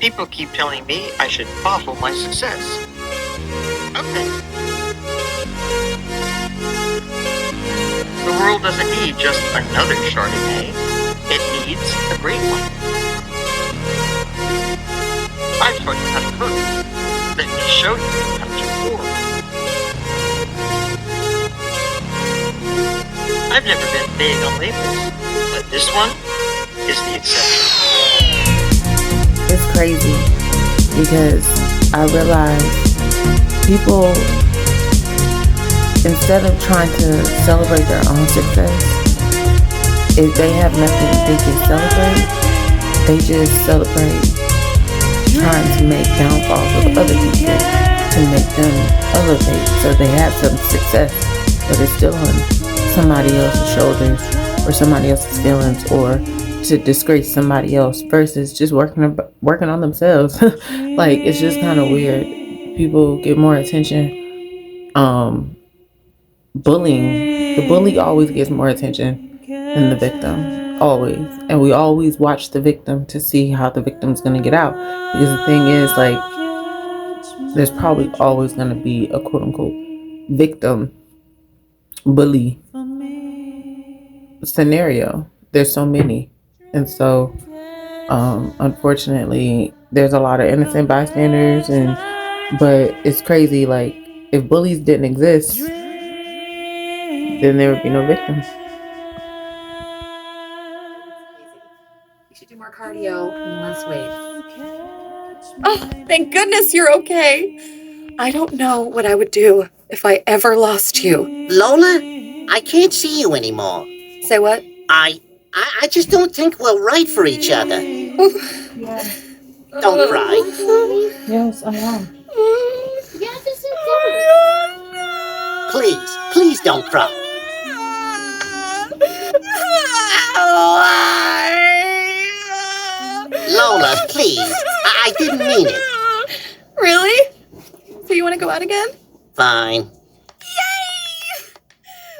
People keep telling me I should bottle my success. Okay. The world doesn't need just another Chardonnay. It needs a great one. I've taught you how to cook. Let me show you how to pour. I've never been big on labels, but this one is the exception. It's crazy because I realize people, instead of trying to celebrate their own success, if they have nothing they can celebrate, they just celebrate trying to make downfalls of other people to make them elevate so they have some success, but it's still on somebody else's shoulders or somebody else's feelings, or to disgrace somebody else versus just working on themselves. Like, it's just kind of weird. People get more attention. Bullying, the bully always gets more attention than the victim, always. And we always watch the victim to see how the victim's gonna get out, because the thing is, like, there's probably always gonna be a quote-unquote victim bully scenario. There's so many. And so unfortunately there's a lot of innocent bystanders, but it's crazy, like, if bullies didn't exist, then there would be no victims. You should do more cardio and less weight. Oh, thank goodness you're okay. I don't know what I would do if I ever lost you. Lola, I can't see you anymore. Say what? I just don't think we're right for each other. Don't cry. Yes, I am. Yeah, this is good. Please don't cry. Lola, please. I didn't mean it. Really? So you want to go out again? Fine. Yay!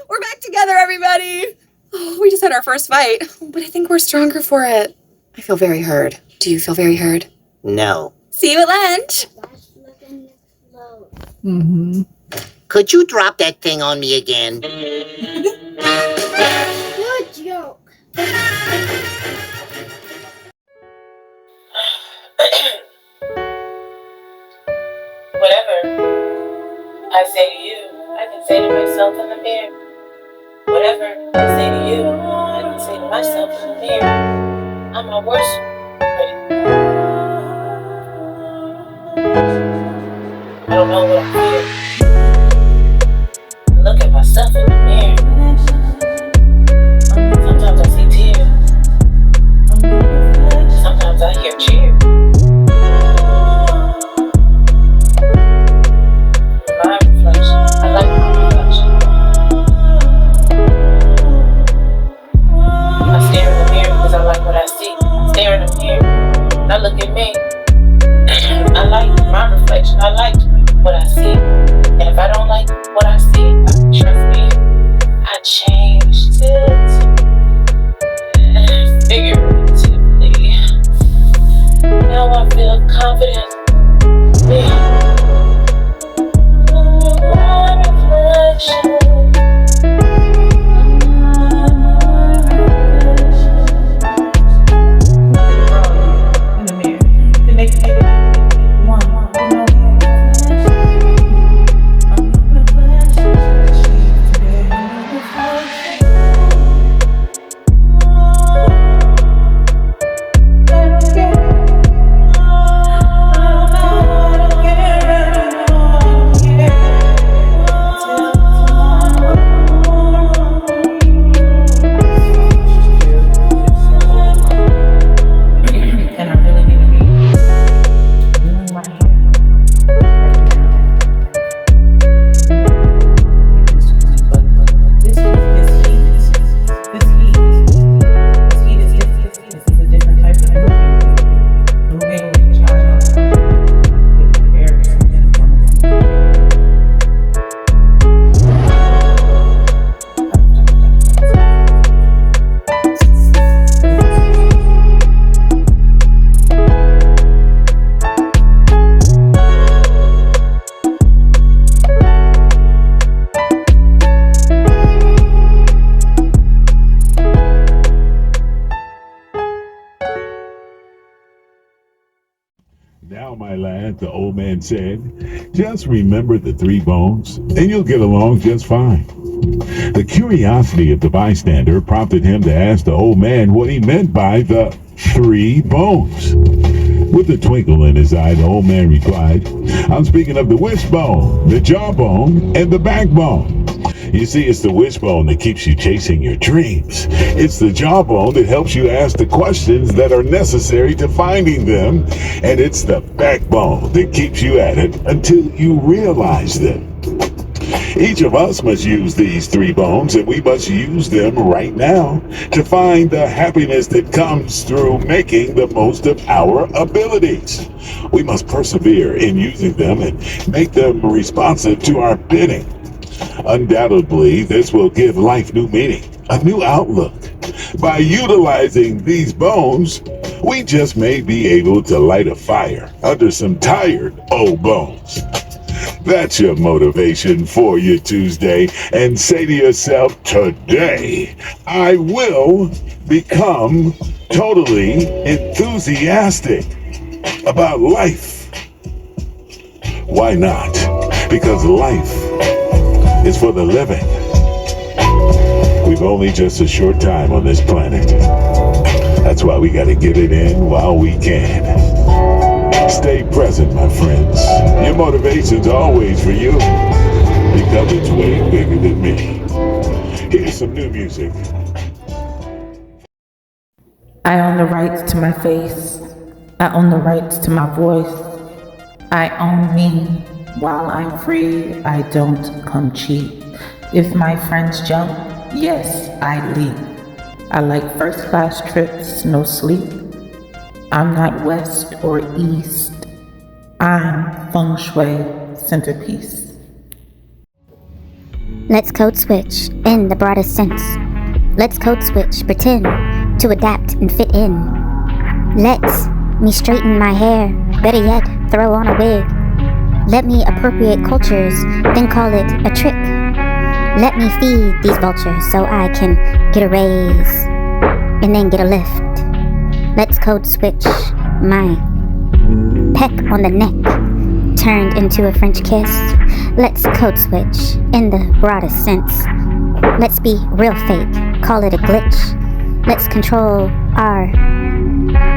We're back together, everybody. Oh, we just had our first fight, but I think we're stronger for it. I feel very heard. Do you feel very heard? No. See you at lunch. Mm-hmm. Could you drop that thing on me again? Good joke. Whatever I say to you, I can say to myself in the mirror. Whatever I say to you, I can say to myself in the mirror. I'm my worst critic. I don't know what I feel. I look at myself in the mirror. Sometimes I see tears. Sometimes I hear cheers. My reflection. I like my reflection. I stare in the mirror because I like what I see. I stare in the mirror and I look at me. I like my reflection. I like what I see. And if I don't like what I see, trust me, I changed it figuratively. Now I feel confident. My reflection. Now, my lad, the old man said, just remember the 3 bones, and you'll get along just fine. The curiosity of the bystander prompted him to ask the old man what he meant by the 3 bones. With a twinkle in his eye, the old man replied, I'm speaking of the wishbone, the jawbone, and the backbone. You see, it's the wishbone that keeps you chasing your dreams. It's the jawbone that helps you ask the questions that are necessary to finding them. And it's the backbone that keeps you at it until you realize them. Each of us must use these 3 bones, and we must use them right now to find the happiness that comes through making the most of our abilities. We must persevere in using them and make them responsive to our bidding. Undoubtedly, this will give life new meaning, a new outlook. By utilizing these bones, we just may be able to light a fire under some tired old bones. That's your motivation for your Tuesday, and say to yourself, today, I will become totally enthusiastic about life. Why not? Because life is for the living. We've only just a short time on this planet. That's why we gotta get it in while we can. Stay present, my friends. Your motivation's always for you, because it's way bigger than me. Here's some new music. I own the rights to my face. I own the rights to my voice. I own me. While I'm free, I don't come cheap. If my friends jump, yes, I leap. I like first class trips, no sleep. I'm not west or east. I'm feng shui centerpiece. Let's code switch in the broadest sense. Let's code switch, pretend to adapt and fit in. Let me straighten my hair, better yet, throw on a wig. Let me appropriate cultures, then call it a trick. Let me feed these vultures so I can get a raise and then get a lift. Let's code switch my peck on the neck turned into a French kiss. Let's code switch in the broadest sense. Let's be real fake, call it a glitch. Let's control our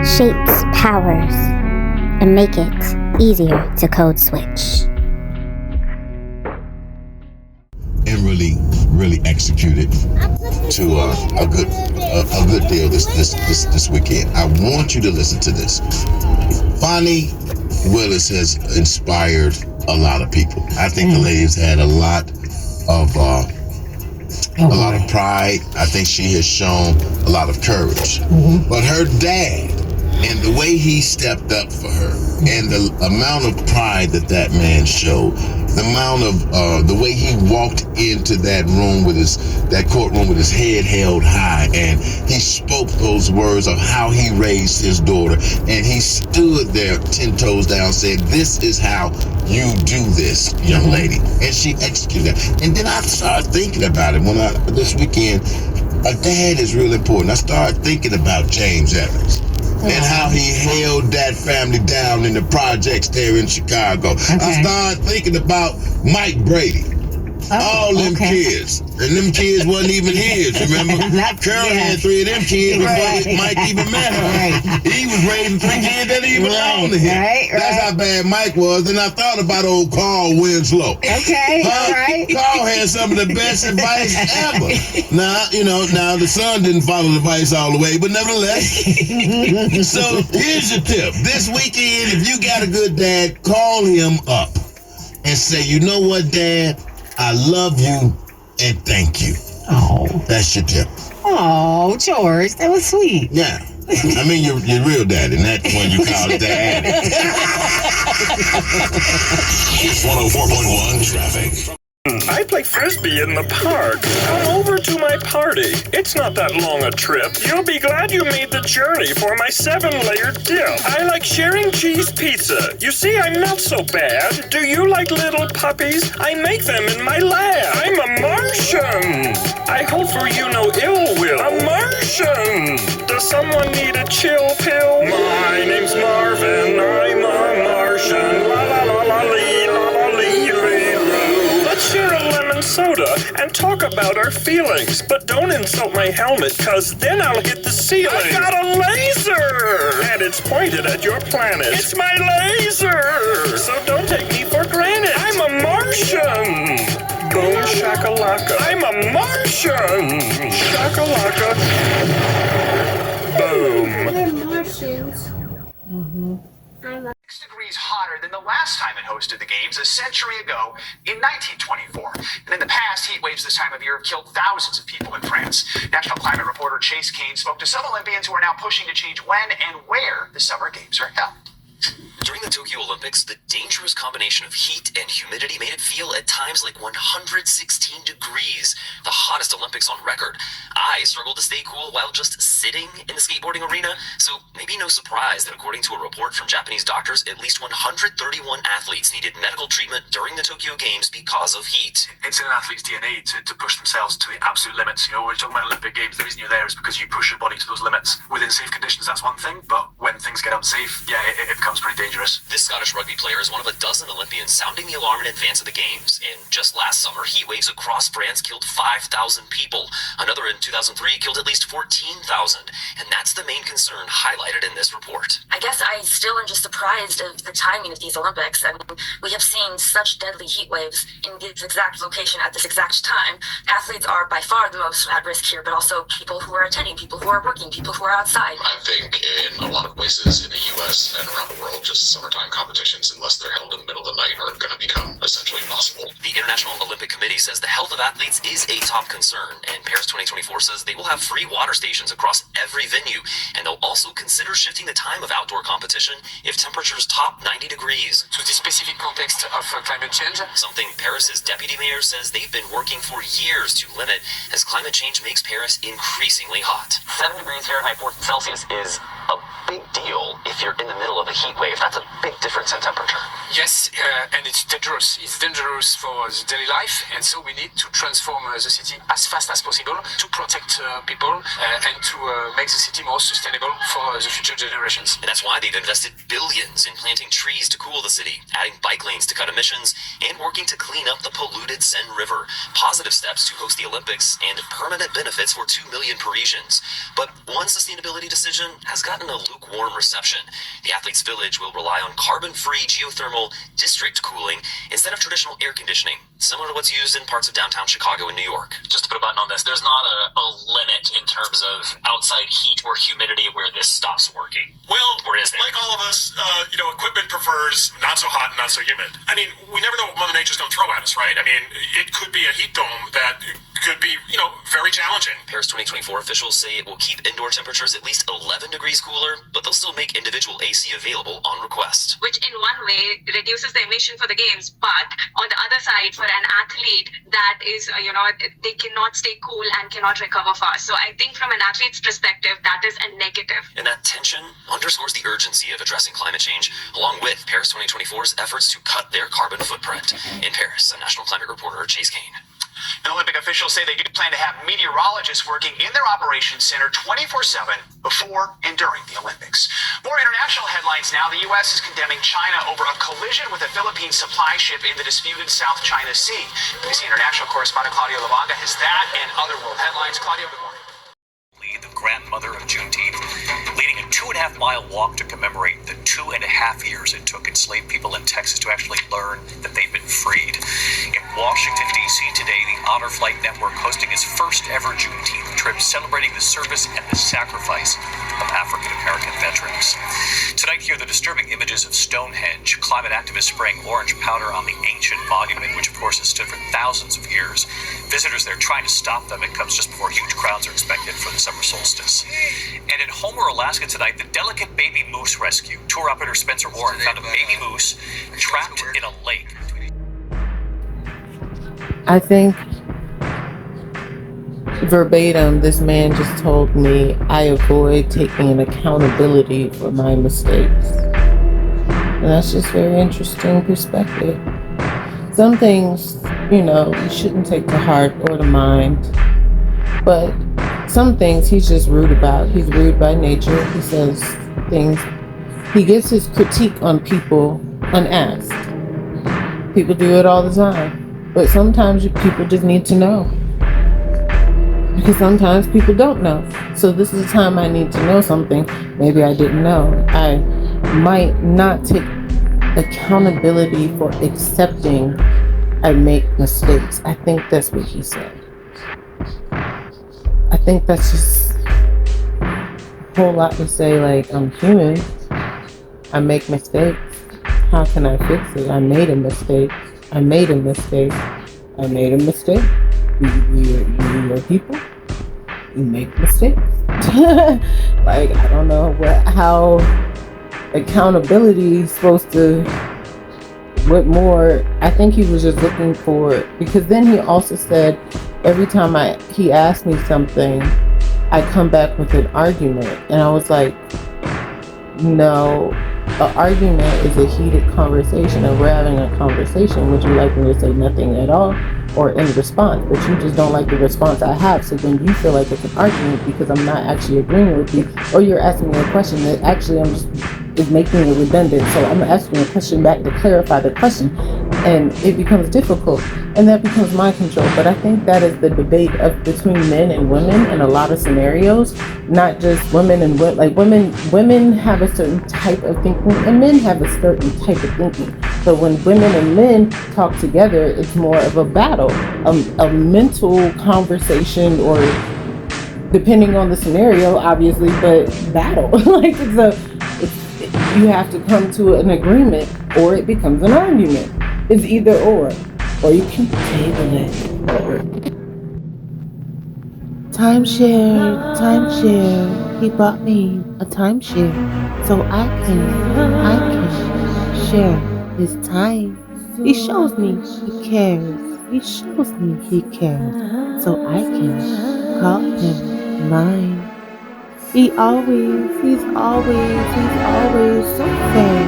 shapes, powers, and make it easier to code switch. And really execute it to a good deal this weekend. I want you to listen to this. Fonnie Willis has inspired a lot of people. I think the lady has had a lot of pride. I think she has shown a lot of courage. But her dad, and the way he stepped up for her, and the amount of pride that man showed, the amount of the way he walked into that courtroom with his head held high, and he spoke those words of how he raised his daughter, and he stood there 10 toes down, said, "This is how you do this, young lady," and she executed that. And then I started thinking about it this weekend. A dad is real important. I started thinking about James Evans. And how he held that family down in the projects there in Chicago. I started thinking about Mike Brady. All them kids. And them kids wasn't even his, remember? Carol had 3 of them kids before Mike even met her. He was raising 3 kids that didn't even belong to him. That's how bad Mike was. And I thought about old Carl Winslow. Carl had some of the best advice ever. Now the son didn't follow the advice all the way, but nevertheless. So here's your tip. This weekend, if you got a good dad, call him up and say, "You know what, Dad? I love you and thank you." Oh. That's your tip. Oh, George, that was sweet. Yeah. I mean, your real daddy, and that's when you call it daddy. 104.1 traffic. I play frisbee in the park. Come over to my party. It's not that long a trip. You'll be glad you made the journey for my 7-layer dip. I like sharing cheese pizza. You see, I'm not so bad. Do you like little puppies? I make them in my lab. I'm a Martian. I hope for you no ill will. A Martian. Does someone need a chill pill? My name's Marvin. I'm a talk about our feelings, but don't insult my helmet, cause then I'll hit the ceiling. I got a laser! And it's pointed at your planet. It's my laser! So don't take me for granted. I'm a Martian! Boom shakalaka. I'm a Martian! Shakalaka. Boom. We're Martians. 6 degrees hotter than the last time it hosted the games a century ago in 1924. And in the past, heat waves this time of year have killed thousands of people in France. National climate reporter Chase Kane spoke to some Olympians who are now pushing to change when and where the Summer Games are held. During the Tokyo Olympics, the dangerous combination of heat and humidity made it feel at times like 116 degrees, the hottest Olympics on record. I struggled to stay cool while just sitting in the skateboarding arena, so maybe no surprise that according to a report from Japanese doctors, at least 131 athletes needed medical treatment during the Tokyo Games because of heat. It's in an athlete's DNA to push themselves to the absolute limits. You know, when we're talking about Olympic Games, the reason you're there is because you push your body to those limits. Within safe conditions, that's one thing, but when things get unsafe, yeah, it becomes pretty dangerous. This Scottish rugby player is one of a dozen Olympians sounding the alarm in advance of the Games. And just last summer, heat waves across France killed 5,000 people. Another in 2003 killed at least 14,000. And that's the main concern highlighted in this report. I guess I still am just surprised of the timing of these Olympics. I mean, we have seen such deadly heat waves in this exact location at this exact time. Athletes are by far the most at risk here, but also people who are attending, people who are working, people who are outside. I think in a lot of places in the U.S. and around the world, just summertime competitions, unless they're held in the middle of the night, are going to become essentially impossible. The International Olympic Committee says the health of athletes is a top concern, and Paris 2024 says they will have free water stations across every venue, and they'll also consider shifting the time of outdoor competition if temperatures top 90 degrees. To the specific context of climate change, something Paris's deputy mayor says they've been working for years to limit as climate change makes Paris increasingly hot. 7 degrees Fahrenheit, 4 Celsius is a big deal if you're in the middle of a heat wave. That's a big difference in temperature. Yes, and it's dangerous. It's dangerous for the daily life, and so we need to transform the city as fast as possible to protect people and to make the city more sustainable for the future generations. And that's why they've invested billions in planting trees to cool the city, adding bike lanes to cut emissions, and working to clean up the polluted Seine River. Positive steps to host the Olympics and permanent benefits for 2 million Parisians. But one sustainability decision has gotten a lukewarm reception. The Athletes' Village will rely on carbon-free geothermal district cooling instead of traditional air conditioning, similar to what's used in parts of downtown Chicago and New York. Just to put a button on this, there's not a limit in terms of outside heat or humidity where this stops working. Well, or is there? Like all of us, equipment prefers not so hot and not so humid. I mean, we never know what Mother Nature's going to throw at us, right? I mean, it could be a heat dome that could be, very challenging. Paris 2024 officials say it will keep indoor temperatures at least 11 degrees cooler, but they'll still make individual AC available on request. Which in one way reduces the emission for the games, but on the other side, for an athlete, that is, they cannot stay cool and cannot recover fast. So I think from an athlete's perspective, that is a negative. And that tension underscores the urgency of addressing climate change, along with Paris 2024's efforts to cut their carbon footprint. In Paris, I'm National Climate Reporter Chase Kane. And Olympic officials say they do plan to have meteorologists working in their operations center 24/7 before and during the Olympics. More international headlines now. The U.S. is condemning China over a collision with a Philippine supply ship in the disputed South China Sea. BBC International correspondent Claudio Lavanga has that and other world headlines. Claudio, good morning. The grandmother of Juneteenth, leading a 2.5-mile walk to commemorate the 2.5 years it took enslaved people in Texas to actually learn that they've been freed. In Washington, D.C. today, the Honor Flight Network hosting its first ever Juneteenth trip, celebrating the service and the sacrifice of African-American veterans. Tonight, hear the disturbing images of Stonehenge, climate activists spraying orange powder on the ancient monument, which of course has stood for thousands of years. Visitors there trying to stop them. It comes just before huge crowds are expected for the summer solstice. And in Homer, Alaska tonight, the delicate baby moose rescue. Tour operator Spencer Warren found a baby moose trapped in a lake. I think verbatim, this man just told me I avoid taking an accountability for my mistakes. And that's just very interesting perspective. Some things, you shouldn't take to heart or to mind. But some things he's just rude about. He's rude by nature. He says things. He gets his critique on people unasked. People do it all the time. But sometimes people just need to know. Because sometimes people don't know. So this is the time I need to know something. Maybe I didn't know. I might not take accountability for accepting I make mistakes. I think that's what he said. I think that's just a whole lot to say, like, I'm human. I make mistakes. How can I fix it? I made a mistake. I made a mistake. I made a mistake. You're people. You make mistakes. Like, I don't know how accountability is supposed to, what more. I think he was just looking for, because then he also said every time he asked me something, I come back with an argument. And I was like, no, an argument is a heated conversation, and we're having a conversation. Would you like me to say nothing at all or in response? But you just don't like the response I have, so then you feel like it's an argument because I'm not actually agreeing with you, or you're asking me a question that actually is making it redundant. So I'm asking a question back to clarify the question, and it becomes difficult, and that becomes my control. But I think that is the debate between men and women in a lot of scenarios, not just women and like women have a certain type of thinking and men have a certain type of thinking. So when women and men talk together, it's more of a battle, a mental conversation, or depending on the scenario, obviously, but battle. Like you have to come to an agreement, or it becomes an argument. It's either or you can table it. Timeshare. He bought me a timeshare, so I can share his time. He shows me he cares. He shows me he cares, so I can call him mine. He's always so fair.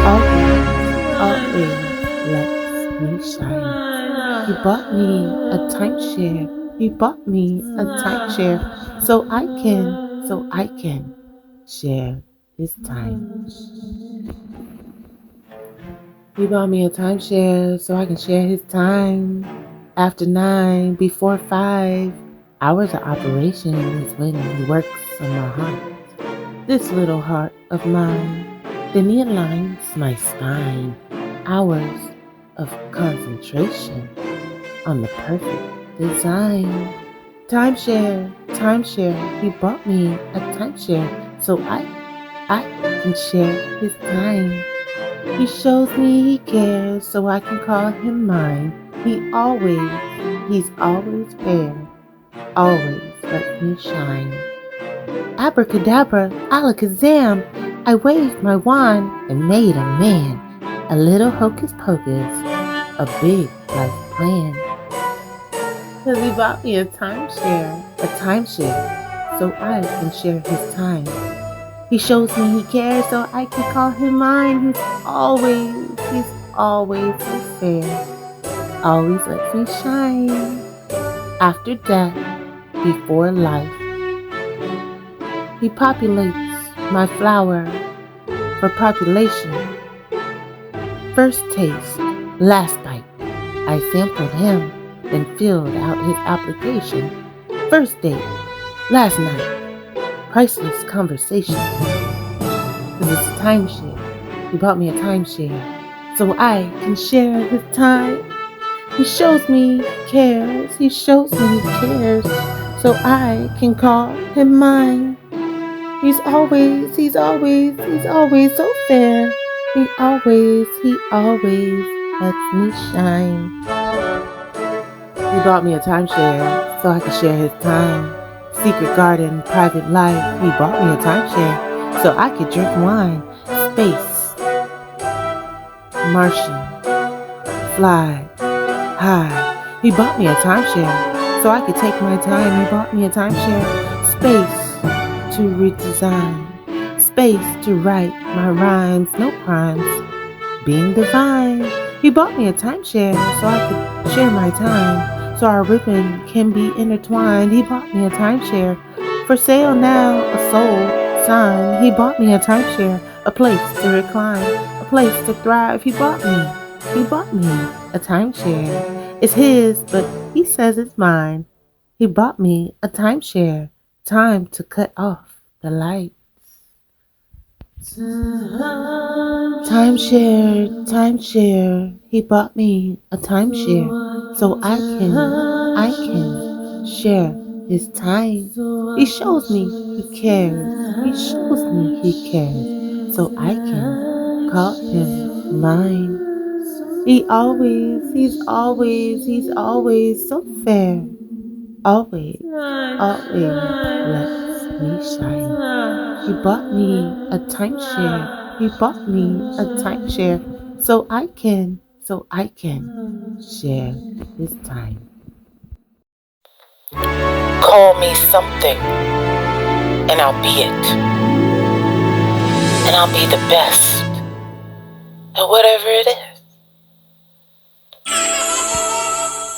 Always lets me shine. He bought me a timeshare. He bought me a timeshare, so I can share his time. He bought me a timeshare so I can share his time. After 9, before 5 hours of operation is when he works on my heart. This little heart of mine. Then he aligns my spine. Hours of concentration on the perfect design. Timeshare. He bought me a timeshare so I can share his time. He shows me he cares so I can call him mine. He's always fair, always lets me shine. Abracadabra, alakazam, I waved my wand and made a man. A little hocus pocus, a big life plan. 'Cause he bought me a timeshare, so I can share his time. He shows me he cares so I can call him mine. He's always so fair, always lets me shine. After death, before life, he populates my flower for population. First taste, last bite, I sampled him, then filled out his application. First date, last night, priceless conversation. 'Cause it's a timeshare. He bought me a timeshare so I can share his time. He shows me he cares. He shows me he cares so I can call him mine. He's always so fair. He always lets me shine. He bought me a timeshare so I could share his time. Secret garden, private life. He bought me a timeshare so I could drink wine. Space, Martian, fly, high. He bought me a timeshare so I could take my time. He bought me a timeshare. Space to redesign. Space to write my rhymes. No crimes. Being divine. He bought me a timeshare so I could share my time. So our ribbon can be intertwined. He bought me a timeshare. For sale now, a soul sign. He bought me a timeshare. A place to recline. A place to thrive. He bought me a timeshare. It's his, but he says it's mine. He bought me a timeshare. Time to cut off the lights. Timeshare. He bought me a timeshare so I can share his time. He shows me he cares. So I can call him mine. He's always so fair. Always lets me shine. He bought me a timeshare. So I can share his time. Call me something, and I'll be it. And I'll be the best at whatever it is.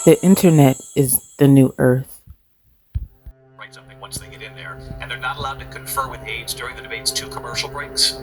The internet is the new earth. Write something once they get in there, and they're not allowed to confer with aides during the debate's 2 commercial breaks.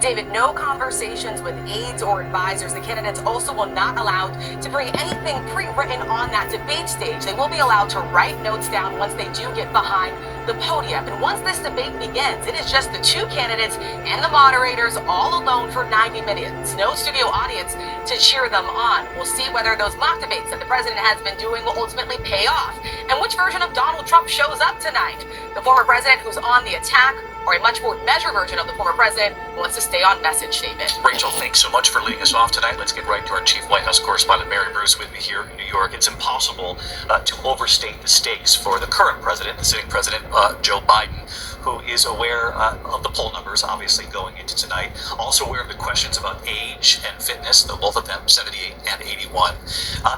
David, no conversations with aides or advisors. The candidates also will not allowed to bring anything pre-written on that debate stage. They will be allowed to write notes down once they do get behind the podium. And once this debate begins, it is just the 2 candidates and the moderators all alone for 90 minutes. No studio audience to cheer them on. We'll see whether those mock debates that the president has been doing will ultimately pay off, and which version of Donald Trump shows up tonight. The former president who's on the attack, or a much more measured version of the former president who wants to stay on message, David. Rachel, thanks so much for leading us off tonight. Let's get right to our chief White House correspondent, Mary Bruce, with me here in New York. It's impossible to overstate the stakes for the current president, the sitting president, Joe Biden, who is aware of the poll numbers, obviously, going into tonight. Also aware of the questions about age and fitness, both of them, 78 and 81.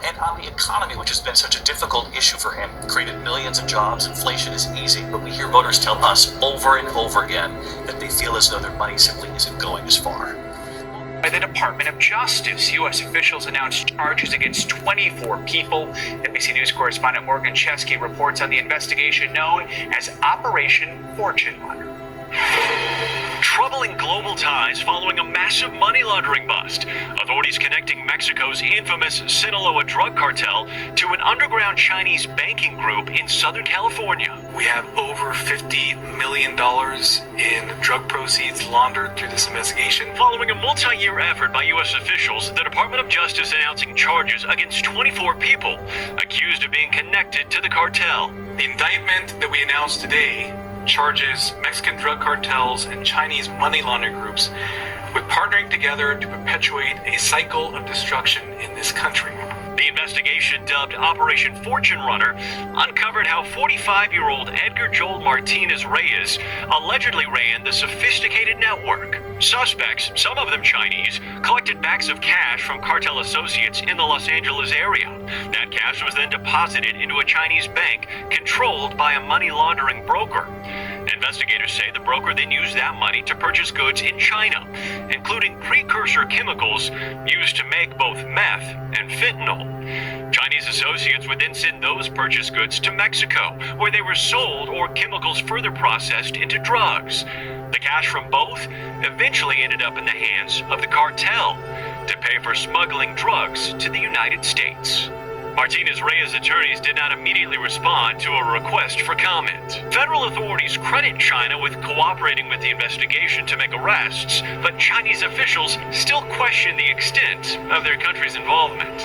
And on the economy, which has been such a difficult issue for him, created millions of jobs. Inflation is easy, but we hear voters tell us over and over again that they feel as though their money simply isn't going as far. By the Department of Justice, U.S. officials announced charges against 24 people. NBC News correspondent Morgan Chesky reports on the investigation known as Operation Fortune Runner. Troubling global ties following a massive money laundering bust. Authorities connecting Mexico's infamous Sinaloa drug cartel to an underground Chinese banking group in Southern California. We have over $50 million in drug proceeds laundered through this investigation. Following a multi-year effort by U.S. officials, the Department of Justice announcing charges against 24 people accused of being connected to the cartel. The indictment that we announced today charges Mexican drug cartels and Chinese money laundering groups with partnering together to perpetuate a cycle of destruction in this country. The investigation, dubbed Operation Fortune Runner, uncovered how 45-year-old Edgar Joel Martinez Reyes allegedly ran the sophisticated network. Suspects, some of them Chinese, collected bags of cash from cartel associates in the Los Angeles area. That cash was then deposited into a Chinese bank controlled by a money laundering broker. Investigators say the broker then used that money to purchase goods in China, including precursor chemicals used to make both meth and fentanyl. Chinese associates would then send those purchased goods to Mexico, where they were sold or chemicals further processed into drugs. The cash from both eventually ended up in the hands of the cartel to pay for smuggling drugs to the United States. Martinez Reyes' attorneys did not immediately respond to a request for comment. Federal authorities credit China with cooperating with the investigation to make arrests, but Chinese officials still question the extent of their country's involvement.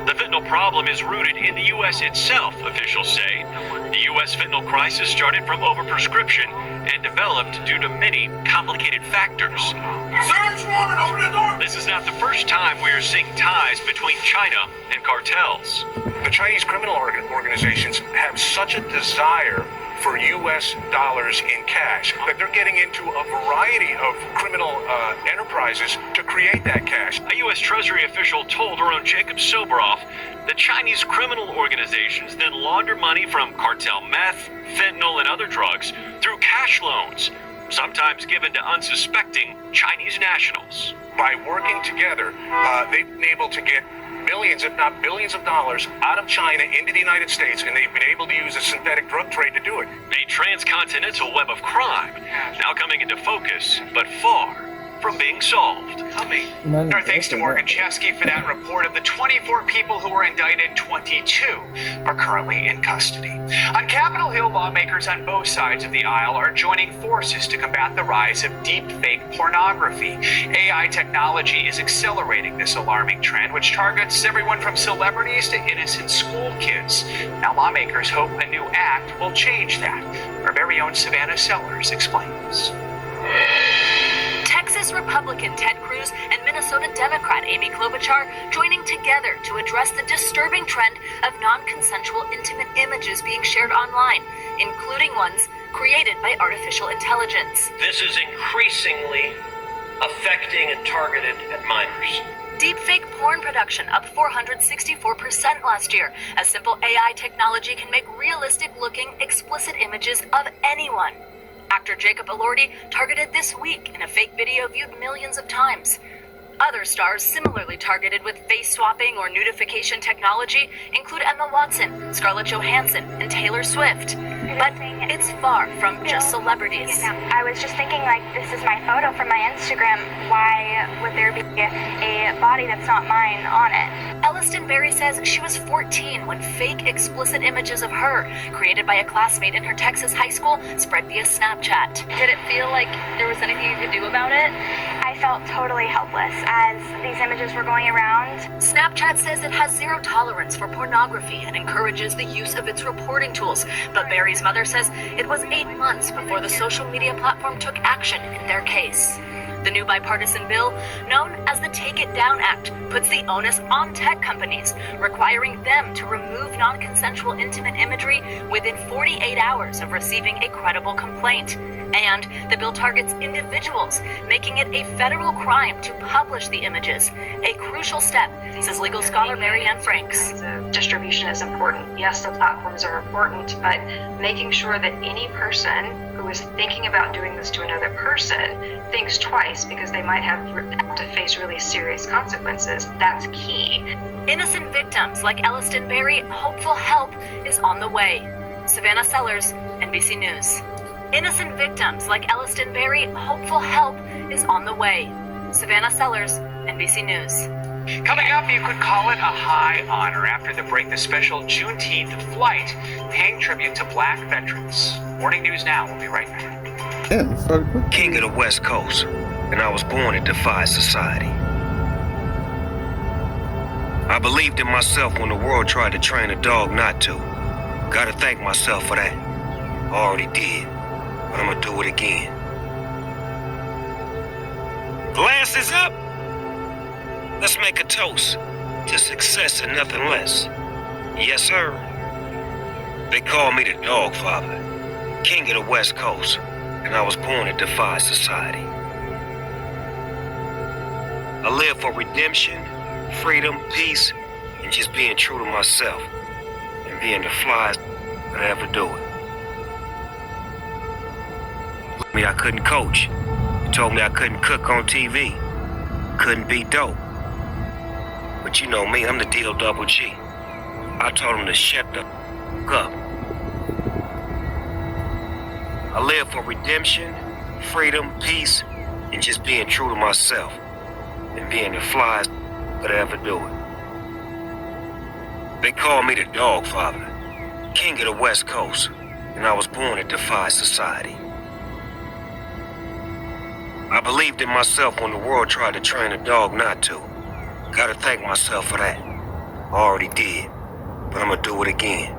The fentanyl problem is rooted in the U.S. itself, officials say. The U.S. fentanyl crisis started from overprescription and developed due to many complicated factors. Search warrant, open the door! This is not the first time we are seeing ties between China and cartels. The Chinese criminal organizations have such a desire for U.S. dollars in cash that they're getting into a variety of criminal enterprises to create that cash. A U.S. Treasury official told our own Jacob Soboroff that Chinese criminal organizations then launder money from cartel meth, fentanyl, and other drugs through cash loans, sometimes given to unsuspecting Chinese nationals. By working together, they've been able to get millions, if not billions of dollars out of China into the United States, and they've been able to use a synthetic drug trade to do it. A transcontinental web of crime, now coming into focus, but far from being solved. Coming. Our thanks to Morgan Chesky for that report. Of the 24 people who were indicted, 22 are currently in custody. On Capitol Hill, lawmakers on both sides of the aisle are joining forces to combat the rise of deep-fake pornography. AI technology is accelerating this alarming trend, which targets everyone from celebrities to innocent school kids. Now lawmakers hope a new act will change that. Our very own Savannah Sellers explains. Texas Republican Ted Cruz and Minnesota Democrat Amy Klobuchar joining together to address the disturbing trend of non-consensual intimate images being shared online, including ones created by artificial intelligence. This is increasingly affecting and targeted at minors. Deepfake porn production up 464% last year, as simple AI technology can make realistic-looking, explicit images of anyone. Actor Jacob Elordi targeted this week in a fake video viewed millions of times. Other stars similarly targeted with face swapping or nudification technology include Emma Watson, Scarlett Johansson, and Taylor Swift. But it's far from just celebrities. I was just thinking, like, this is my photo from my Instagram. Why would there be a body that's not mine on it? Elliston Berry says she was 14 when fake explicit images of her, created by a classmate in her Texas high school, spread via Snapchat. Did it feel like there was anything you could do about it? I felt totally helpless as these images were going around. Snapchat says it has zero tolerance for pornography and encourages the use of its reporting tools, but Berry's mother says it was 8 months before the social media platform took action in their case. The new bipartisan bill, known as the Take It Down Act, puts the onus on tech companies, requiring them to remove non-consensual intimate imagery within 48 hours of receiving a credible complaint. And the bill targets individuals, making it a federal crime to publish the images. A crucial step, says legal scholar Marianne Franks. Distribution is important. Yes, the platforms are important, but making sure that any person who is thinking about doing this to another person thinks twice, because they might have to face really serious consequences. That's key. Innocent victims like Elliston Berry, hopeful help is on the way. Savannah Sellers, NBC News. Innocent victims like Elliston Berry, hopeful help is on the way. Savannah Sellers, NBC News. Coming up, you could call it a high honor. After the break, the special Juneteenth flight paying tribute to black veterans. Morning News Now. We'll be right back. King of the West Coast, and I was born to defy society. I believed in myself when the world tried to train a dog not to. Gotta thank myself for that. I already did, but I'm gonna do it again. Glasses up! Let's make a toast to success and nothing less. Yes, sir. They call me the Dog Father, King of the West Coast, and I was born to defy society. I live for redemption, freedom, peace, and just being true to myself, and being the flyest that I ever do it. Told me I couldn't coach. Told me I couldn't cook on TV. Couldn't be dope. But you know me, I'm the deal double G. I told him to shut the up. I live for redemption, freedom, peace, and just being true to myself, and being the flyest that I ever do it. They call me the Dog Father, King of the West Coast, and I was born to defy society. I believed in myself when the world tried to train a dog not to. Gotta thank myself for that. I already did, but I'm gonna do it again.